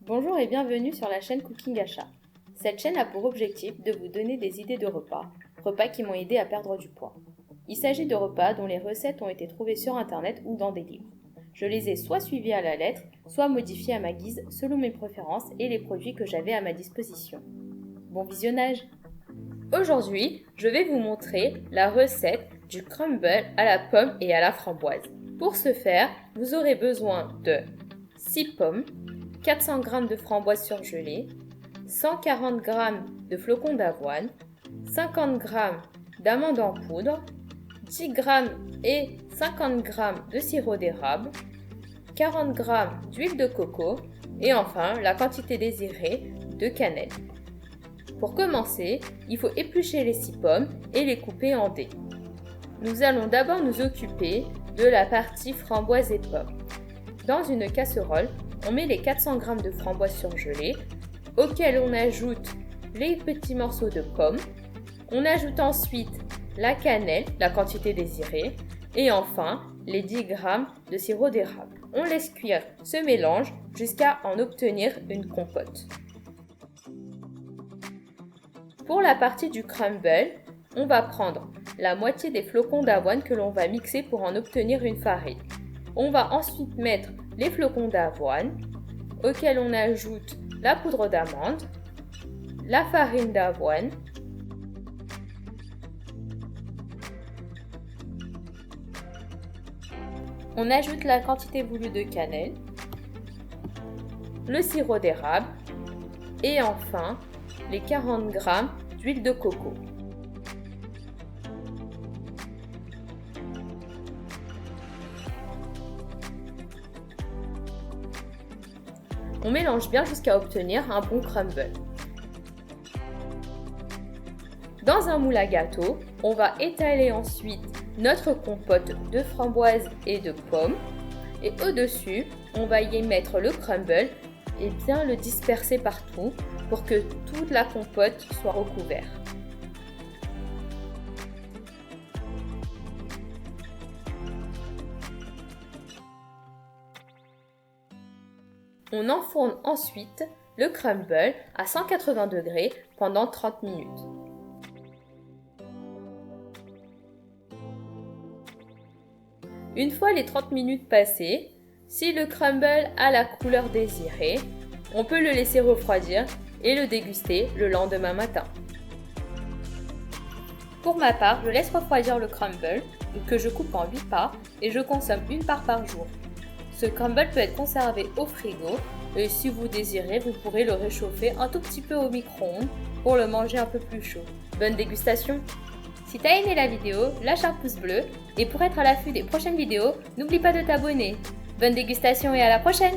Bonjour et bienvenue sur la chaîne Cooking Achat. Cette chaîne a pour objectif de vous donner des idées de repas qui m'ont aidé à perdre du poids. Il s'agit de repas dont les recettes ont été trouvées sur internet ou dans des livres. Je les ai soit suivis à la lettre, soit modifiés à ma guise selon mes préférences et les produits que j'avais à ma disposition. Bon visionnage! Aujourd'hui, je vais vous montrer la recette du crumble à la pomme et à la framboise. Pour ce faire, vous aurez besoin de 6 pommes, 400 g de framboises surgelées, 140 g de flocons d'avoine, 50 g d'amandes en poudre, 10 g et 50 g de sirop d'érable, 40 g d'huile de coco et enfin la quantité désirée de cannelle. Pour commencer, il faut éplucher les 6 pommes et les couper en dés. Nous allons d'abord nous occuper de la partie framboise et pommes. Dans une casserole, on met les 400 g de framboises surgelées, auxquelles on ajoute les petits morceaux de pommes. On ajoute ensuite la cannelle, la quantité désirée, et enfin les 10 g de sirop d'érable. On laisse cuire ce mélange jusqu'à en obtenir une compote. Pour la partie du crumble, on va prendre la moitié des flocons d'avoine que l'on va mixer pour en obtenir une farine. On va ensuite mettre les flocons d'avoine, auxquels on ajoute la poudre d'amande, la farine d'avoine, on ajoute la quantité voulue de cannelle, le sirop d'érable et enfin les 40 g d'huile de coco. On mélange bien jusqu'à obtenir un bon crumble. Dans un moule à gâteau, on va étaler ensuite notre compote de framboises et de pommes. Et au-dessus, on va y mettre le crumble et bien le disperser partout pour que toute la compote soit recouverte. On enfourne ensuite le crumble à 180 degrés pendant 30 minutes. Une fois les 30 minutes passées, si le crumble a la couleur désirée, on peut le laisser refroidir et le déguster le lendemain matin. Pour ma part, je laisse refroidir le crumble que je coupe en 8 parts et je consomme une part par jour. Ce crumble peut être conservé au frigo et si vous désirez, vous pourrez le réchauffer un tout petit peu au micro-ondes pour le manger un peu plus chaud. Bonne dégustation! Si t'as aimé la vidéo, lâche un pouce bleu et pour être à l'affût des prochaines vidéos, n'oublie pas de t'abonner. Bonne dégustation et à la prochaine!